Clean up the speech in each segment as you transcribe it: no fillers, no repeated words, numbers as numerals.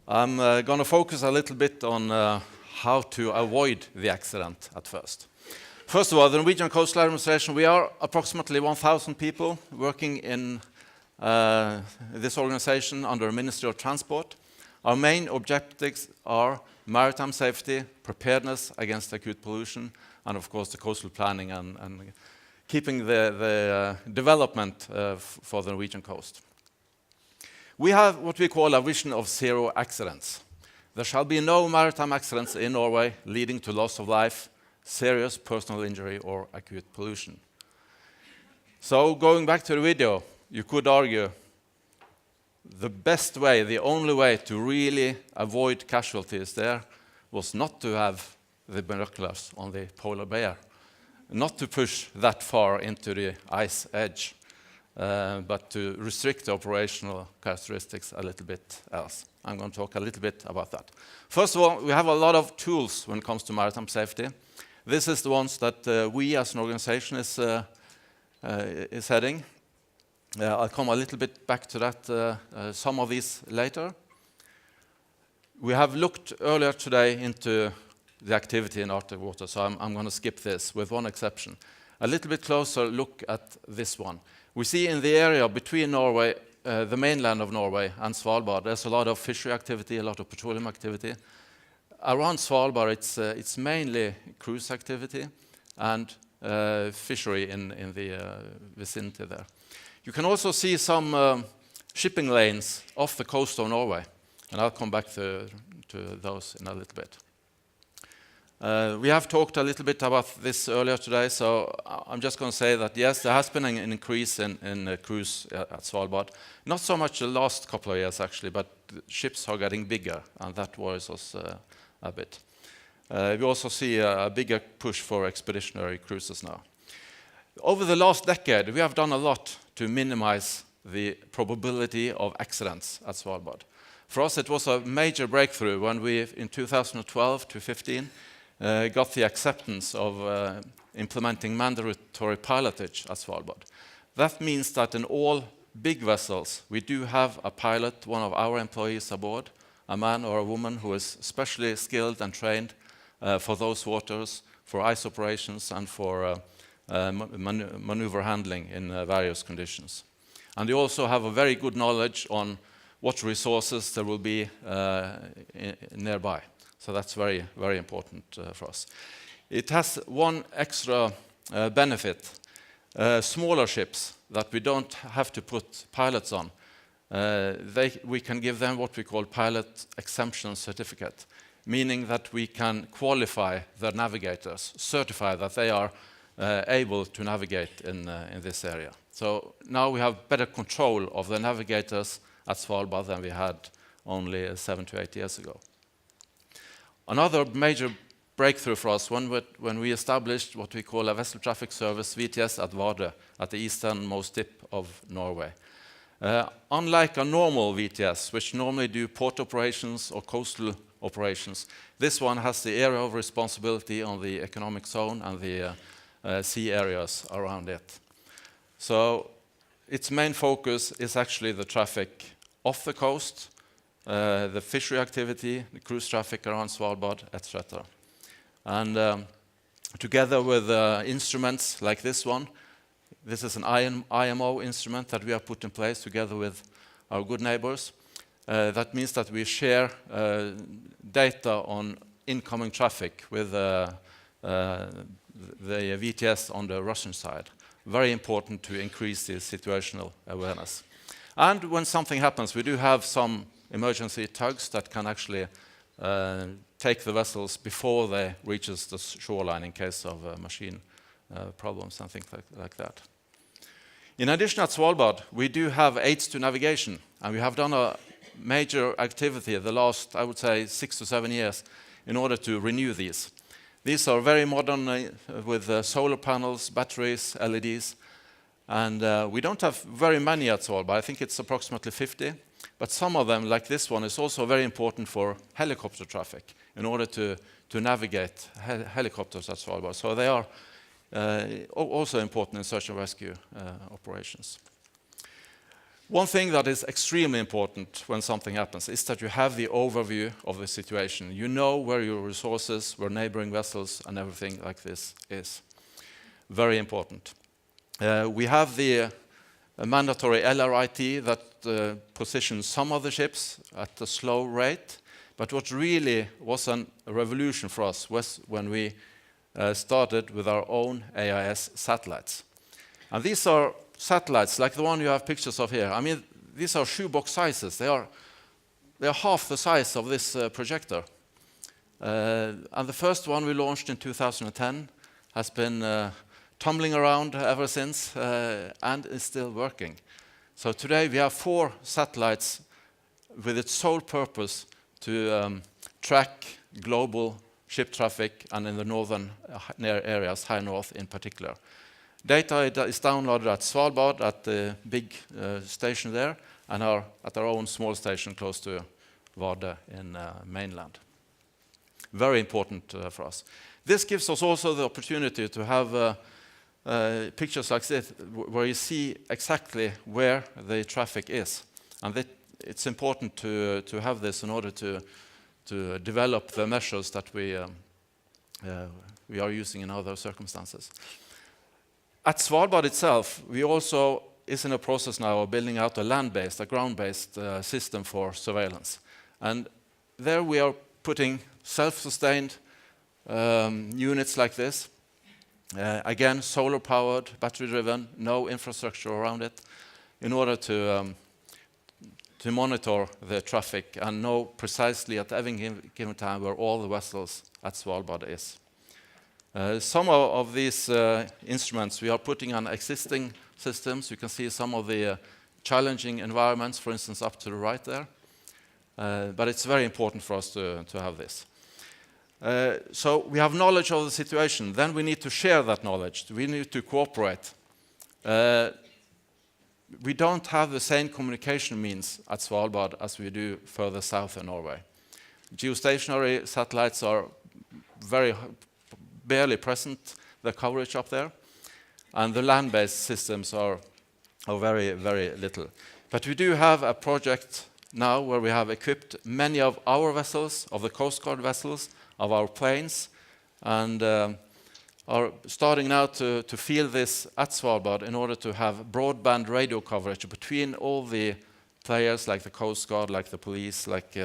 I'm going to focus a little bit on how to avoid the accident at first. First of all, the Norwegian Coastal Administration, we are approximately 1,000 people working in this organization under the Ministry of Transport. Our main objectives are maritime safety, preparedness against acute pollution, and of course the coastal planning and keeping the development for the Norwegian coast. We have what we call a vision of zero accidents. There shall be no maritime accidents in Norway leading to loss of life, serious personal injury or acute pollution. So going back to the video, you could argue the best way, the only way to really avoid casualties there was not to have the binoculars on the polar bear, not to push that far into the ice edge, but to restrict the operational characteristics a little bit else. I'm going to talk a little bit about that. First of all, we have a lot of tools when it comes to maritime safety. This is the ones that we as an organization is heading. I'll come a little bit back to that, some of these later. We have looked earlier today into the activity in Arctic water, so I'm going to skip this with one exception. A little bit closer look at this one. We see in the area between Norway, the mainland of Norway and Svalbard, there's a lot of fishery activity, a lot of petroleum activity. Around Svalbard, it's mainly cruise activity and fishery in the vicinity there. You can also see some shipping lanes off the coast of Norway, and I'll come back to those in a little bit. We have talked a little bit about this earlier today, so I'm just going to say that yes, there has been an increase in cruise at Svalbard. Not so much the last couple of years actually, but ships are getting bigger, and that worries us a bit. We also see a bigger push for expeditionary cruises now. Over the last decade, we have done a lot to minimize the probability of accidents at Svalbard. For us, it was a major breakthrough when we, in 2012 to 15, got the acceptance of implementing mandatory pilotage at Svalbard. That means that in all big vessels, we do have a pilot, one of our employees aboard, a man or a woman who is specially skilled and trained for those waters, for ice operations and for maneuver handling in various conditions. And they also have a very good knowledge on what resources there will be nearby. So that's very, very important for us. It has one extra benefit. Smaller ships that we don't have to put pilots on, we can give them what we call pilot exemption certificate, meaning that we can qualify their navigators, certify that they are able to navigate in this area. So now we have better control of the navigators at Svalbard than we had only 7 to 8 years ago. Another major breakthrough for us when we established what we call a vessel traffic service, VTS at Vardø, at the easternmost tip of Norway. Unlike a normal VTS, which normally do port operations or coastal operations, this one has the area of responsibility on the economic zone and the sea areas around it. So its main focus is actually the traffic off the coast, the fishery activity, the cruise traffic around Svalbard, etc. And together with instruments like this one, this is an IMO instrument that we have put in place together with our good neighbors. That means that we share data on incoming traffic with the VTS on the Russian side. Very important to increase the situational awareness. And when something happens, we do have some emergency tugs that can actually take the vessels before they reaches the shoreline in case of machine problems and things like that. In addition, at Svalbard, we do have aids to navigation, and we have done a major activity the last, I would say, 6 to 7 years in order to renew these. These are very modern with solar panels, batteries, LEDs, and we don't have very many at Svalbard. I think it's approximately 50, but some of them, like this one, is also very important for helicopter traffic in order to navigate helicopters at Svalbard. So they are also important in search and rescue operations. One thing that is extremely important when something happens is that you have the overview of the situation. You know where your resources, where neighboring vessels and everything like this is. Very important. We have the mandatory LRIT that positions some of the ships at a slow rate, but what really was a revolution for us was when we started with our own AIS satellites. And these are satellites like the one you have pictures of here. I mean, these are shoebox sizes. They are half the size of this projector. And the first one we launched in 2010 has been tumbling around ever since and is still working. So today we have 4 satellites with its sole purpose to track global ship traffic and in the northern areas, high north in particular. Data is downloaded at Svalbard at the big station there and at our own small station close to Vardø in mainland. Very important for us. This gives us also the opportunity to have pictures like this where you see exactly where the traffic is. And it's important to have this in order to develop the measures that we are using in other circumstances. At Svalbard itself, we also is in a process now of building out a land-based, a ground-based system for surveillance. And there we are putting self-sustained units like this. Again, solar-powered, battery-driven, no infrastructure around it, in order to monitor the traffic and know precisely at every given time where all the vessels at Svalbard is. Some of these instruments we are putting on existing systems. You can see some of the challenging environments, for instance, up to the right there. But it's very important for us to have this. So we have knowledge of the situation. Then we need to share that knowledge. We need to cooperate. We don't have the same communication means at Svalbard as we do further south in Norway. Geostationary satellites are barely present, the coverage up there, and the land-based systems are very, very little. But we do have a project now where we have equipped many of our vessels, of the Coast Guard vessels, of our planes, and are starting now to field this at Svalbard in order to have broadband radio coverage between all the players like the Coast Guard, like the police, like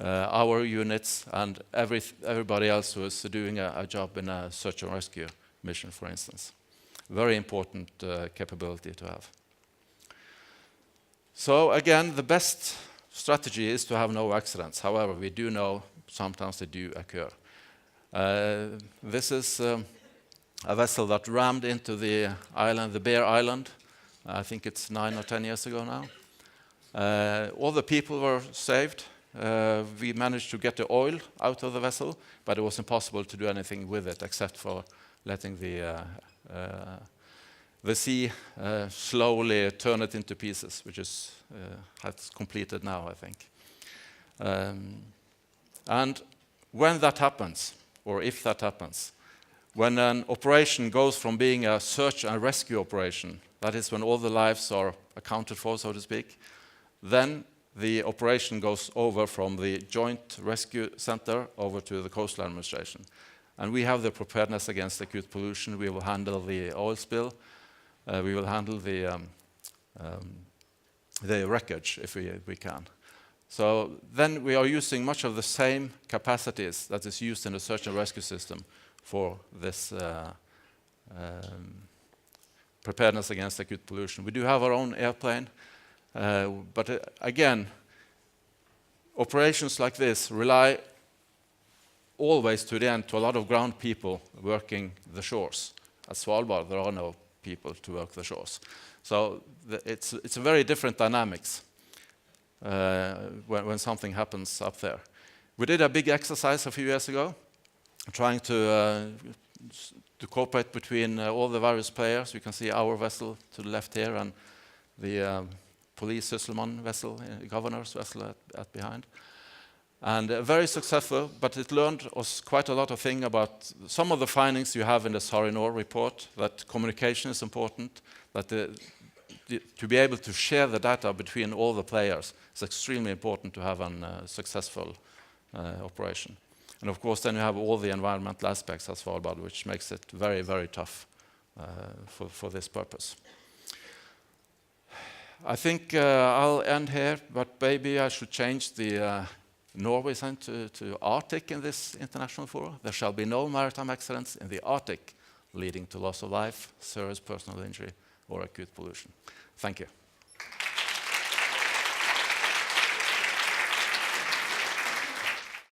our units, and everybody else who is doing a job in a search and rescue mission, for instance. Very important capability to have. So again, the best strategy is to have no accidents. However, we do know sometimes they do occur. This is a vessel that rammed into the island, the Bear Island. I think it's 9 or 10 years ago now. All the people were saved. We managed to get the oil out of the vessel, but it was impossible to do anything with it except for letting the sea slowly turn it into pieces, which has completed now, I think. And when that happens, or if that happens, when an operation goes from being a search and rescue operation, that is when all the lives are accounted for, so to speak, then the operation goes over from the Joint Rescue Center over to the Coastal Administration. And we have the preparedness against acute pollution. We will handle the oil spill. We will handle the wreckage if we can. So then we are using much of the same capacities that is used in the search and rescue system for this preparedness against acute pollution. We do have our own airplane, but again, operations like this rely always to the end to a lot of ground people working the shores. At Svalbard, there are no people to work the shores. So it's a very different dynamics when something happens up there. We did a big exercise a few years ago, trying to cooperate between all the various players. You can see our vessel to the left here and the police Sysselmann vessel, governor's vessel at behind. And very successful, but it learned us quite a lot of things about some of the findings you have in the SARINOR report, that communication is important, that the to be able to share the data between all the players is extremely important to have a successful operation. And of course, then you have all the environmental aspects as Svalbard, which makes it very, very tough for this purpose. I think I'll end here, but maybe I should change the Norway sign to Arctic in this international forum. There shall be no maritime accidents in the Arctic leading to loss of life, serious personal injury, or acute pollution. Thank you.